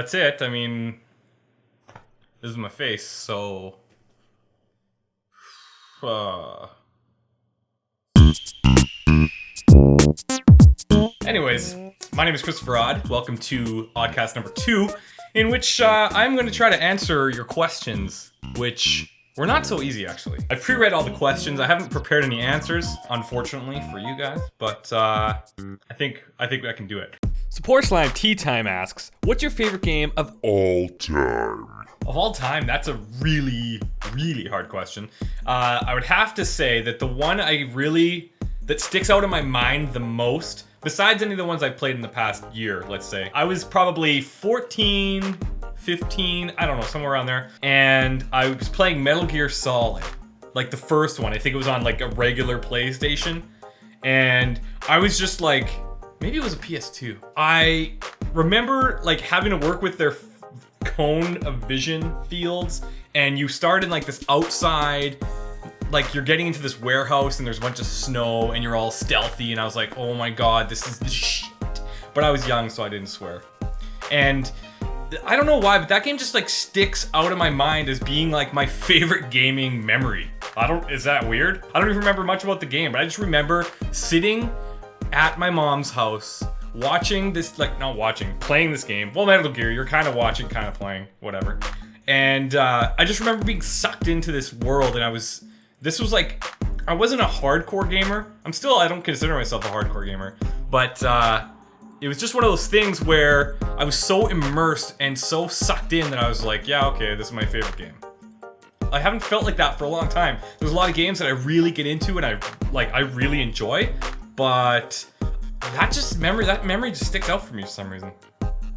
that's it. I mean, this is my face, so... Anyways, my name is ChristopherOdd. Welcome to ODDcast number 2, in which I'm going to try to answer your questions, which were not so easy, actually. I pre-read all the questions. I haven't prepared any answers, unfortunately, for you guys, but I think I can do it. Support Slime Tea Time asks, what's your favorite game of all time? Of all time, that's a really, really hard question. I would have to say that the one that sticks out in my mind the most, besides any of the ones I've played in the past year, let's say, I was probably 14, 15, I don't know, somewhere around there, and I was playing Metal Gear Solid, like the first one. I think it was on like a regular PlayStation, and I was just like, maybe it was a PS2. I remember like having to work with their cone of vision fields, and you start in like this outside, like you're getting into this warehouse and there's a bunch of snow and you're all stealthy, and I was like, oh my god, this is the shit. But I was young, so I didn't swear. And I don't know why, but that game just like sticks out of my mind as being like my favorite gaming memory. Is that weird? I don't even remember much about the game, but I just remember sitting at my mom's house watching this, playing this game. Well, Metal Gear, you're kind of watching, kind of playing, whatever. And I just remember being sucked into this world, and I wasn't a hardcore gamer. I don't consider myself a hardcore gamer, but it was just one of those things where I was so immersed and so sucked in that I was like, yeah, okay, this is my favorite game. I haven't felt like that for a long time. There's a lot of games that I really get into and I really enjoy, but that memory just sticks out for me for some reason.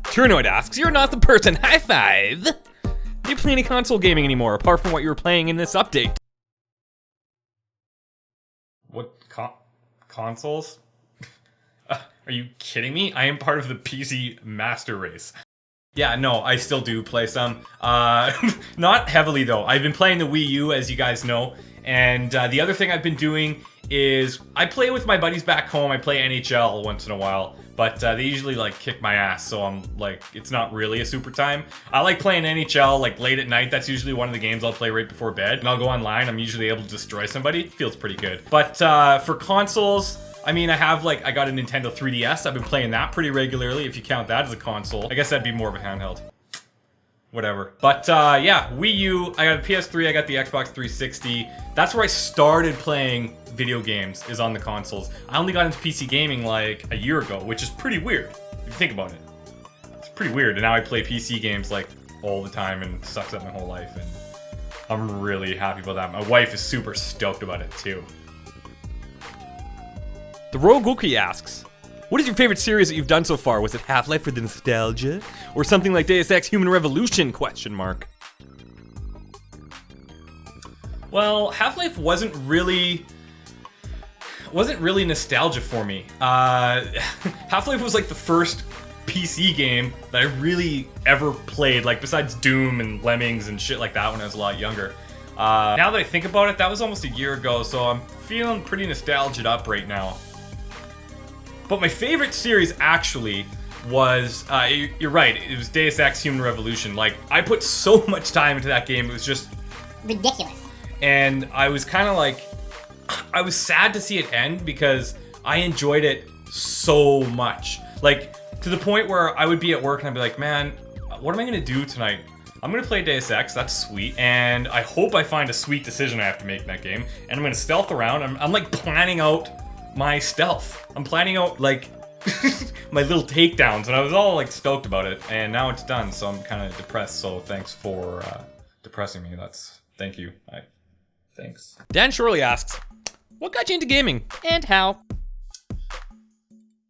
Turnoid asks, you're not the person, high five! Do you play any console gaming anymore, apart from what you were playing in this update? What, consoles? Are you kidding me? I am part of the PC master race. Yeah, no, I still do play some. Not heavily, though. I've been playing the Wii U, as you guys know, and the other thing I've been doing is I play with my buddies back home. I play NHL once in a while, but they usually like kick my ass, so I'm like, it's not really a super time. I like playing NHL like late at night. That's usually one of the games I'll play right before bed, and I'll go online. I'm usually able to destroy somebody. It feels pretty good. But for consoles, I mean, I got a Nintendo 3DS. I've been playing that pretty regularly, if you count that as a console. I guess that'd be more of a handheld. Whatever. But yeah, Wii U, I got a PS3, I got the Xbox 360. That's where I started playing video games, is on the consoles. I only got into PC gaming like a year ago, which is pretty weird, if you think about it. It's pretty weird, and now I play PC games like all the time, and it sucks up my whole life, and I'm really happy about that. My wife is super stoked about it too. The Rogue Wookie asks, what is your favorite series that you've done so far? Was it Half-Life for the nostalgia? Or something like Deus Ex Human Revolution, ? Well, Half-Life wasn't really nostalgia for me. Half-Life was like the first PC game that I really ever played, like besides Doom and Lemmings and shit like that when I was a lot younger. Now that I think about it, that was almost a year ago, so I'm feeling pretty nostalgic up right now. But my favorite series actually was, you're right, it was Deus Ex Human Revolution. Like, I put so much time into that game, it was just ridiculous. And I was kind of like, I was sad to see it end because I enjoyed it so much. Like, to the point where I would be at work and I'd be like, man, what am I gonna do tonight? I'm gonna play Deus Ex, that's sweet, and I hope I find a sweet decision I have to make in that game, and I'm gonna stealth around. I'm like planning out my stealth. I'm planning out like my little takedowns, and I was all like stoked about it, and now it's done, so I'm kind of depressed, so thanks for depressing me. Thank you. Thanks. Dan Shirley asks, what got you into gaming, and how?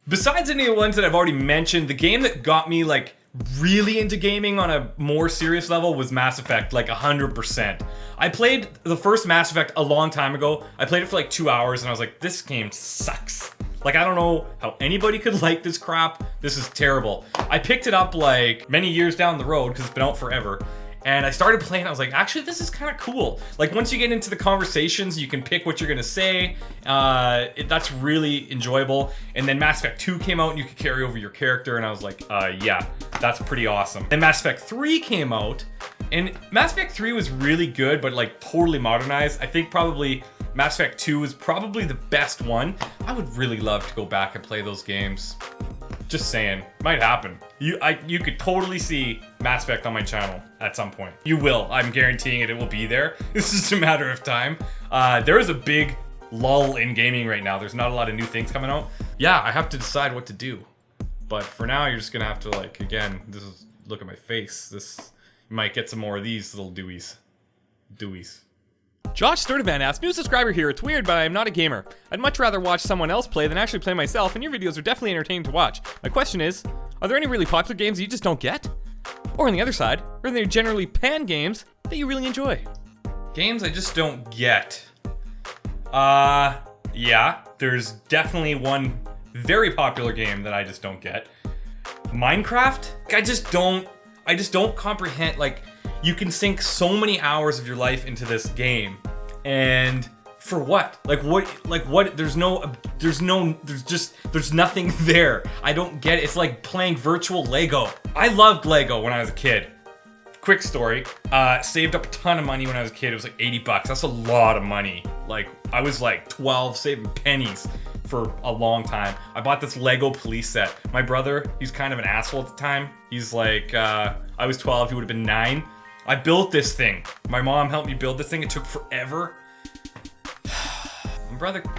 Besides any of the ones that I've already mentioned, the game that got me like really into gaming on a more serious level was Mass Effect, like 100%. I played the first Mass Effect a long time ago. I played it for like 2 hours and I was like, this game sucks. Like, I don't know how anybody could like this crap. This is terrible. I picked it up like many years down the road because it's been out forever. And I started playing, I was like, actually, this is kind of cool. Like, once you get into the conversations, you can pick what you're gonna say. That's really enjoyable. And then Mass Effect 2 came out and you could carry over your character, and I was like, yeah, that's pretty awesome. Then Mass Effect 3 came out, and Mass Effect 3 was really good, but like totally modernized. I think probably Mass Effect 2 is probably the best one. I would really love to go back and play those games. Just saying, might happen. You could totally see Mass Effect on my channel at some point. You will, I'm guaranteeing it will be there. It's just a matter of time. There is a big lull in gaming right now. There's not a lot of new things coming out. Yeah, I have to decide what to do. But for now, you're just gonna have to, like, again, look at my face. You might get some more of these little dewies. Josh Sturtevant asks, new subscriber here, it's weird, but I am not a gamer. I'd much rather watch someone else play than actually play myself, and your videos are definitely entertaining to watch. My question is, are there any really popular games that you just don't get? Or on the other side, are there generally pan games that you really enjoy? Games I just don't get. Yeah, there's definitely one very popular game that I just don't get. Minecraft? I just don't comprehend, like, you can sink so many hours of your life into this game, and for what? Like what? There's nothing there. I don't get it. It's like playing virtual Lego. I loved Lego when I was a kid. Quick story, saved up a ton of money when I was a kid. It was like $80. That's a lot of money. Like, I was like 12 saving pennies for a long time. I bought this Lego police set. My brother, he's kind of an asshole at the time. He's like, I was 12, he would have been 9. I built this thing. My mom helped me build this thing. It took forever.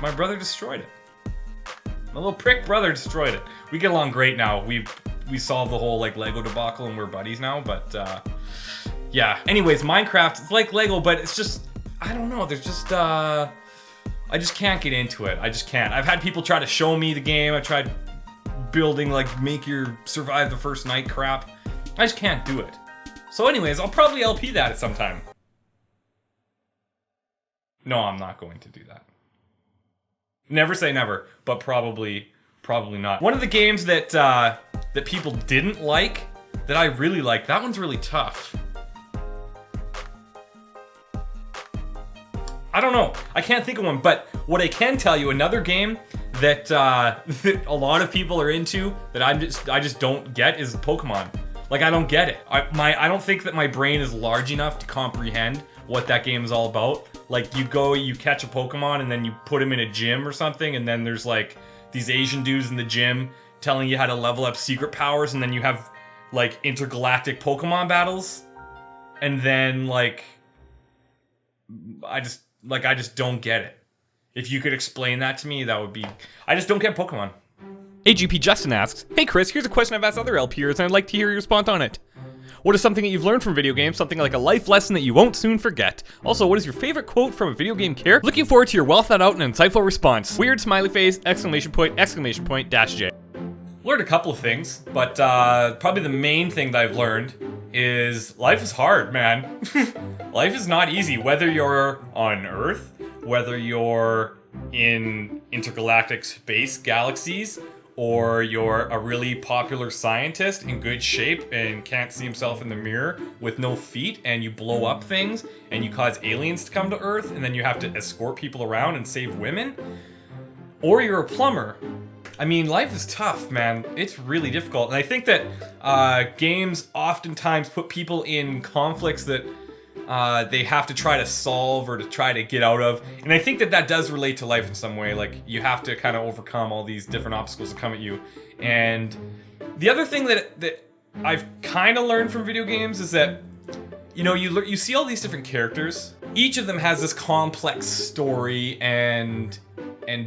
My brother destroyed it. My little prick brother destroyed it. We get along great now. We solved the whole like Lego debacle and we're buddies now, but yeah. Anyways, Minecraft, it's like Lego, but it's just, I don't know, there's just I just can't get into it. I just can't. I've had people try to show me the game. I tried building like survive the first night crap. I just can't do it. So anyways, I'll probably LP that at some time. No, I'm not going to do that. Never say never, but probably not. One of the games that that people didn't like, that I really liked, that one's really tough. I don't know. I can't think of one, but what I can tell you, another game that, that a lot of people are into that I just don't get is Pokemon. Like, I don't get it. I don't think that my brain is large enough to comprehend what that game is all about. Like, you catch a Pokemon and then you put him in a gym or something, and then there's like these Asian dudes in the gym telling you how to level up secret powers, and then you have like intergalactic Pokemon battles. And then like I just don't get it. If you could explain that to me, that would be... I just don't get Pokemon. AGP Justin asks, hey Chris, here's a question I've asked other LPers and I'd like to hear your response on it. What is something that you've learned from video games, something like a life lesson that you won't soon forget? Also, what is your favorite quote from a video game character? Looking forward to your well thought out and insightful response. Weird smiley face, exclamation point, dash J. Learned a couple of things, but probably the main thing that I've learned is life is hard, man. Life is not easy, whether you're on Earth, whether you're in intergalactic space galaxies, or you're a really popular scientist in good shape and can't see himself in the mirror with no feet, and you blow up things and you cause aliens to come to Earth, and then you have to escort people around and save women, or you're a plumber. I mean, life is tough, man. It's really difficult. And I think that games oftentimes put people in conflicts that they have to try to solve or to try to get out of. And I think that that does relate to life in some way. Like, you have to kind of overcome all these different obstacles that come at you. And the other thing that I've kind of learned from video games is that, you know, you see all these different characters. Each of them has this complex story and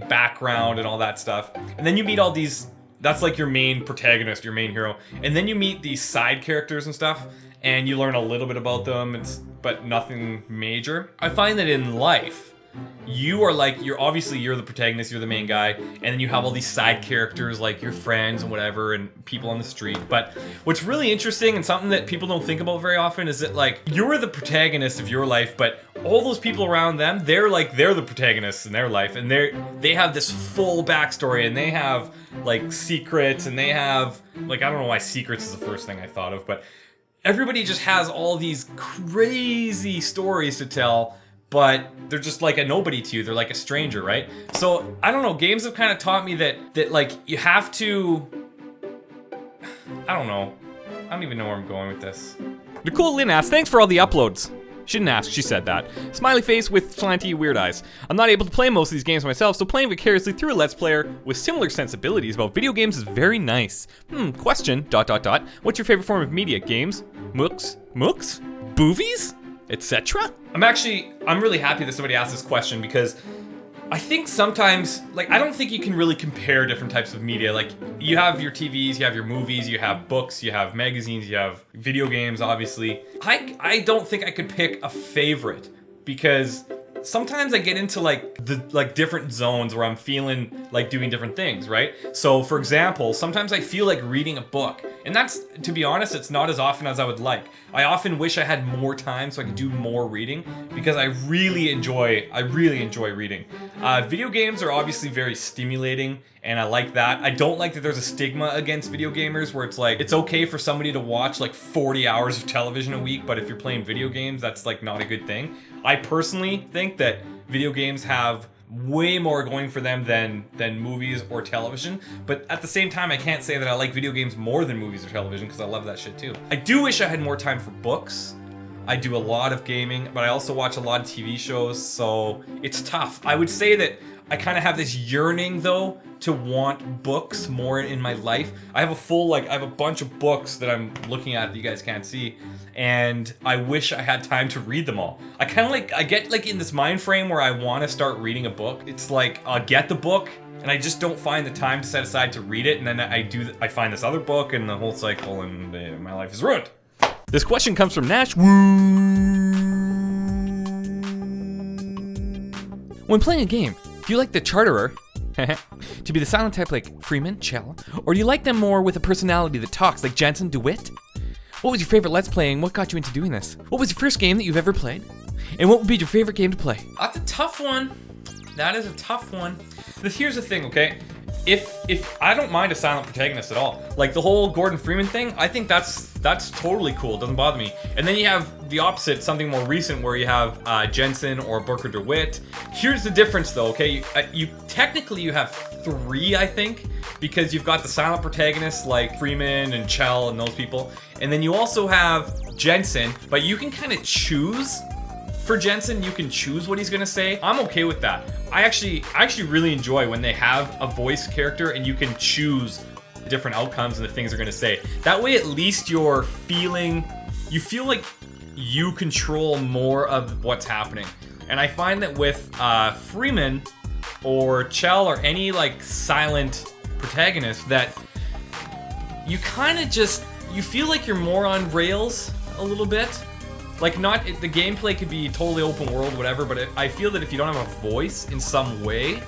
background and all that stuff. And then you meet all these, that's like your main protagonist, your main hero. And then you meet these side characters and stuff, and you learn a little bit about them, but nothing major. I find that in life, you're the protagonist, you're the main guy, and then you have all these side characters like your friends and whatever, and people on the street. But what's really interesting and something that people don't think about very often is that, like, you're the protagonist of your life, but all those people around them, they're the protagonists in their life, and they have this full backstory, and they have like secrets, and they have, like, I don't know why secrets is the first thing I thought of, but everybody just has all these crazy stories to tell, but they're just like a nobody to you. They're like a stranger, right? So I don't know. Games have kind of taught me that like you have to. I don't know. I don't even know where I'm going with this. Nicole Lynn asks, thanks for all the uploads. She didn't ask, she said that. Smiley face with slanty weird eyes. I'm not able to play most of these games myself, so playing vicariously through a Let's Player with similar sensibilities about video games is very nice. Question, ... What's your favorite form of media? Games? Mooks? Boovies? Etc.? I'm really happy that somebody asked this question because I think sometimes, like, I don't think you can really compare different types of media. Like, you have your TVs, you have your movies, you have books, you have magazines, you have video games, obviously. I don't think I could pick a favorite because sometimes I get into like different zones where I'm feeling like doing different things, right? So for example, sometimes I feel like reading a book, and that's, to be honest, it's not as often as I would like. I often wish I had more time so I could do more reading because I really enjoy reading. Video games are obviously very stimulating, and I like that. I don't like that there's a stigma against video gamers where it's like, it's okay for somebody to watch like 40 hours of television a week, but if you're playing video games, that's like not a good thing. I personally think that video games have way more going for them than movies or television, but at the same time, I can't say that I like video games more than movies or television because I love that shit too. I do wish I had more time for books. I do a lot of gaming, but I also watch a lot of TV shows, so it's tough. I would say that I kind of have this yearning though to want books more in my life. I have a bunch of books that I'm looking at that you guys can't see, and I wish I had time to read them all. I get like in this mind frame where I want to start reading a book. It's like I'll get the book and I just don't find the time to set aside to read it, and then I find this other book and the whole cycle, and my life is ruined. This question comes from Nash. When playing a game, do you like the charterer to be the silent type like Freeman, Chell, or do you like them more with a personality that talks like Jensen, DeWitt? What was your favorite Let's Play and what got you into doing this? What was your first game that you've ever played? And what would be your favorite game to play? That's a tough one. That is a tough one. But here's the thing, okay? If I don't mind a silent protagonist at all, like the whole Gordon Freeman thing, I think that's totally cool. It doesn't bother me. And then you have the opposite, something more recent, where you have Jensen or Booker DeWitt. Here's the difference, though. Okay, you technically have three, I think, because you've got the silent protagonists like Freeman and Chell and those people, and then you also have Jensen. But you can kind of choose. For Jensen, you can choose what he's gonna say. I'm okay with that. I actually really enjoy when they have a voice character and you can choose the different outcomes and the things they're gonna say. That way, at least you feel like you control more of what's happening. And I find that with Freeman or Chell or any like silent protagonist, that you kind of you feel like you're more on rails a little bit. Like, the gameplay could be totally open world, whatever, but I feel that if you don't have a voice in some way,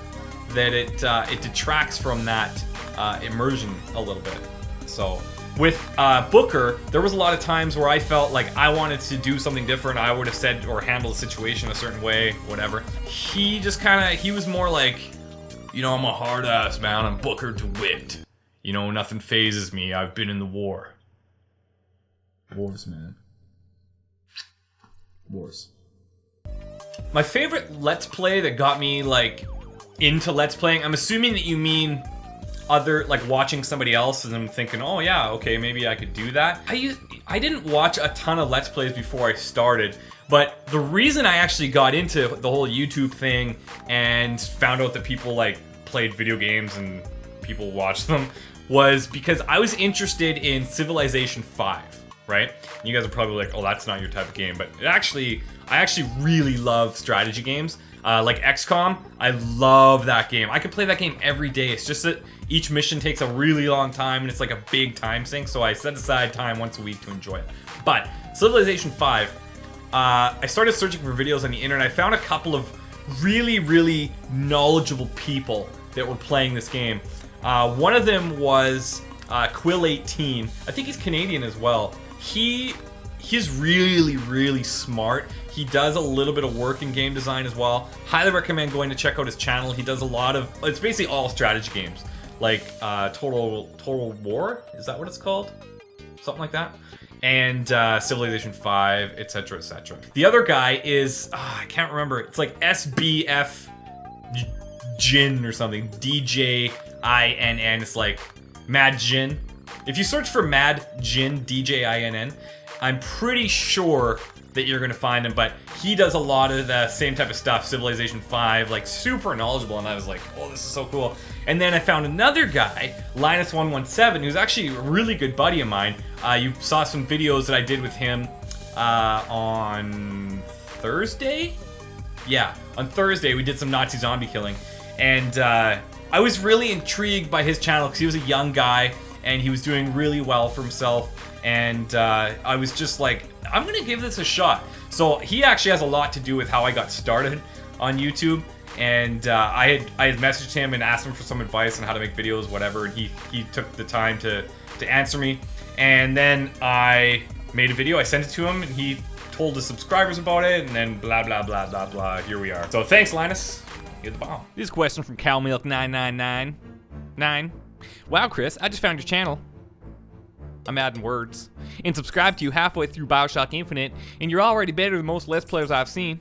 that it detracts from that immersion a little bit. So, with Booker, there was a lot of times where I felt like I wanted to do something different. I would have said or handled the situation a certain way, whatever. He just he was more like, I'm a hard ass, man. I'm Booker DeWitt. Nothing phases me. I've been in the war. Wars, man. Wars. My favorite Let's Play that got me like into Let's Playing, I'm assuming that you mean other, like watching somebody else and I'm thinking, oh yeah, okay, maybe I could do that. I didn't watch a ton of Let's Plays before I started, but the reason I actually got into the whole YouTube thing and found out that people like played video games and people watched them was because I was interested in Civilization 5. Right? You guys are probably like, oh, that's not your type of game, but I actually really love strategy games. Like XCOM, I love that game. I could play that game every day. It's just that each mission takes a really long time and it's like a big time sink, so I set aside time once a week to enjoy it. But Civilization 5, I started searching for videos on the internet. I found a couple of really, really knowledgeable people that were playing this game. One of them was Quill18. I think he's Canadian as well. He's really, really smart. He does a little bit of work in game design as well. Highly recommend going to check out his channel. He does a lot of, it's basically all strategy games. Like Total War, is that what it's called? Something like that. and Civilization 5, etc., etc. The other guy is, I can't remember, it's like SBF Jin or something, DJINN, it's like Mad Jin. If you search for Mad Jin, DJINN, I'm pretty sure that you're gonna find him, but he does a lot of the same type of stuff, Civilization 5, like super knowledgeable, and I was like, oh, this is so cool. And then I found another guy, Linus117, who's actually a really good buddy of mine. You saw some videos that I did with him on Thursday? Yeah, on Thursday we did some Nazi zombie killing, and I was really intrigued by his channel because he was a young guy and he was doing really well for himself, and I was just like, I'm gonna give this a shot. So he actually has a lot to do with how I got started on YouTube, and I had messaged him and asked him for some advice on how to make videos, whatever, and he took the time to answer me. And then I made a video, I sent it to him, and he told his subscribers about it, and then blah blah blah blah blah, here we are. So thanks, Linus, you're the bomb. This is a question from CowMilk9999. Wow, Chris, I just found your channel. I'm adding words. And subscribed to you halfway through BioShock Infinite, and you're already better than most Let's Players I've seen.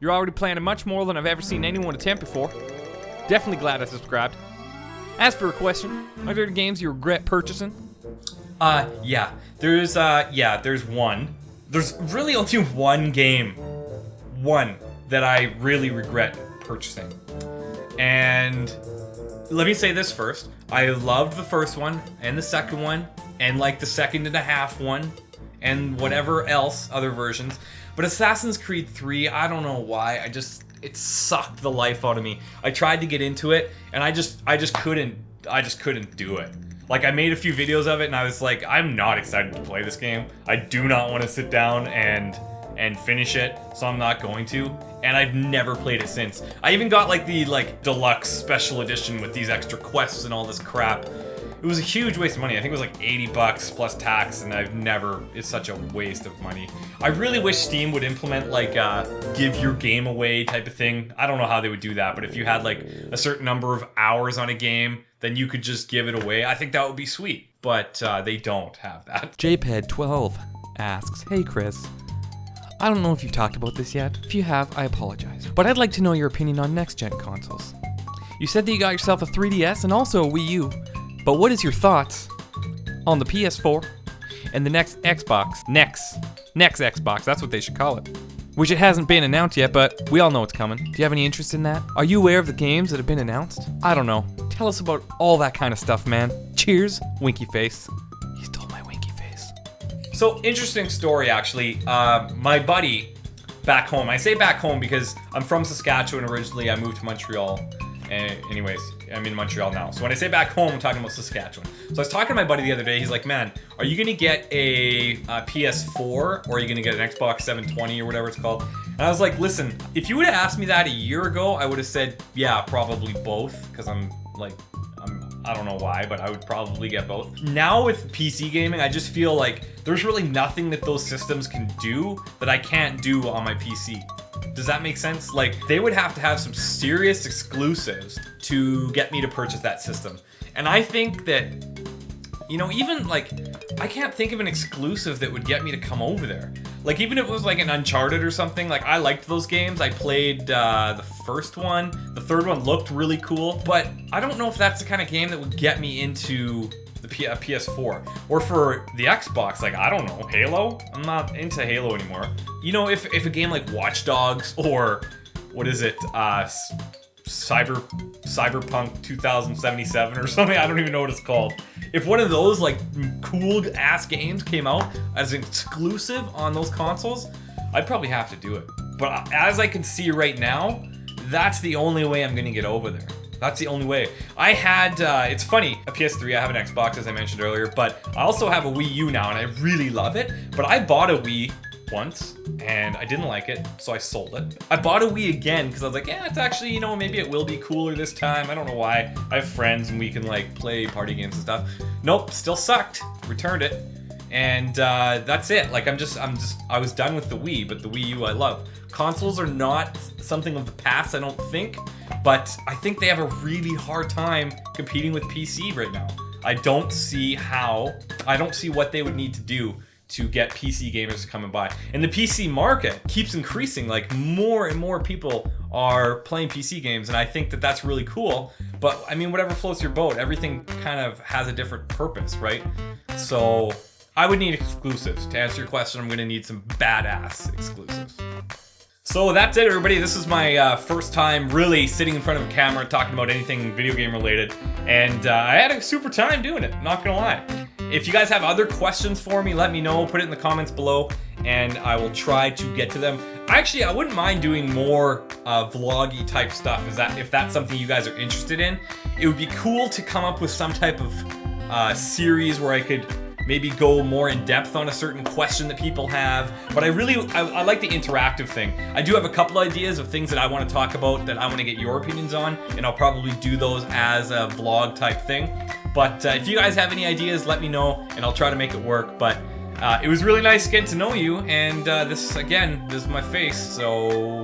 You're already planning much more than I've ever seen anyone attempt before. Definitely glad I subscribed. As for a question, are there games you regret purchasing? Yeah. There's one. There's really only one game. One that I really regret purchasing. And let me say this first. I loved the first one, and the second one, and like the second and a half one, and whatever else, other versions. But Assassin's Creed 3, I don't know why, it sucked the life out of me. I tried to get into it, and I just couldn't do it. Like, I made a few videos of it, and I was like, I'm not excited to play this game. I do not want to sit down and finish it, so I'm not going to. And I've never played it since. I even got like the deluxe special edition with these extra quests and all this crap. It was a huge waste of money. I think it was like $80 plus tax, and it's such a waste of money. I really wish Steam would implement like a give your game away type of thing. I don't know how they would do that, but if you had like a certain number of hours on a game, then you could just give it away. I think that would be sweet, but they don't have that. JPED12 asks, hey Chris, I don't know if you've talked about this yet. If you have, I apologize. But I'd like to know your opinion on next-gen consoles. You said that you got yourself a 3DS and also a Wii U. But what is your thoughts on the PS4 and the next Xbox? Next Xbox, that's what they should call it. Which it hasn't been announced yet, but we all know it's coming. Do you have any interest in that? Are you aware of the games that have been announced? I don't know. Tell us about all that kind of stuff, man. Cheers, winky face. He stole my winky face. So, interesting story, actually. My buddy back home, I say back home because I'm from Saskatchewan originally. I moved to Montreal. Anyways, I'm in Montreal now. So when I say back home, I'm talking about Saskatchewan. So I was talking to my buddy the other day. He's like, man, are you going to get a PS4 or are you going to get an Xbox 720 or whatever it's called? And I was like, listen, if you would have asked me that a year ago, I would have said, yeah, probably both. Because I don't know why, but I would probably get both. Now with PC gaming, I just feel like there's really nothing that those systems can do that I can't do on my PC. Does that make sense? Like, they would have to have some serious exclusives to get me to purchase that system. And I think that, you know, even like, I can't think of an exclusive that would get me to come over there. Like, even if it was like an Uncharted or something, like, I liked those games. I played the first one. The third one looked really cool. But I don't know if that's the kind of game that would get me into the PS4. Or for the Xbox, like, I don't know, Halo? I'm not into Halo anymore. You know, if a game like Watch Dogs or, what is it, Cyberpunk 2077 or something, I don't even know what it's called. If one of those like cool ass games came out as an exclusive on those consoles, I'd probably have to do it. But as I can see right now, that's the only way I'm gonna get over there. That's the only way. I had, it's funny, a PS3, I have an Xbox as I mentioned earlier, but I also have a Wii U now and I really love it. But I bought a Wii once and I didn't like it, so I sold it. I bought a Wii again because I was like, yeah, it's actually, you know, maybe it will be cooler this time. I don't know why. I have friends and we can like play party games and stuff. Nope, still sucked. Returned it. And that's it. Like, I was done with the Wii, but the Wii U I love. Consoles are not something of the past, I don't think, but I think they have a really hard time competing with PC right now. I don't see what they would need to do to get PC gamers to come and buy. And the PC market keeps increasing. Like, more and more people are playing PC games, and I think that that's really cool. But I mean, whatever floats your boat, everything kind of has a different purpose, right? So I would need exclusives. To answer your question, I'm gonna need some badass exclusives. So that's it, everybody. This is my first time really sitting in front of a camera talking about anything video game related, and I had a super time doing it, not gonna lie. If you guys have other questions for me, let me know. Put it in the comments below, and I will try to get to them. Actually, I wouldn't mind doing more vloggy type stuff. If that's something you guys are interested in, it would be cool to come up with some type of series where I could maybe go more in depth on a certain question that people have. But I like the interactive thing. I do have a couple ideas of things that I want to talk about that I want to get your opinions on, and I'll probably do those as a vlog type thing. But if you guys have any ideas, let me know, and I'll try to make it work. But it was really nice getting to know you, and this is my face, so...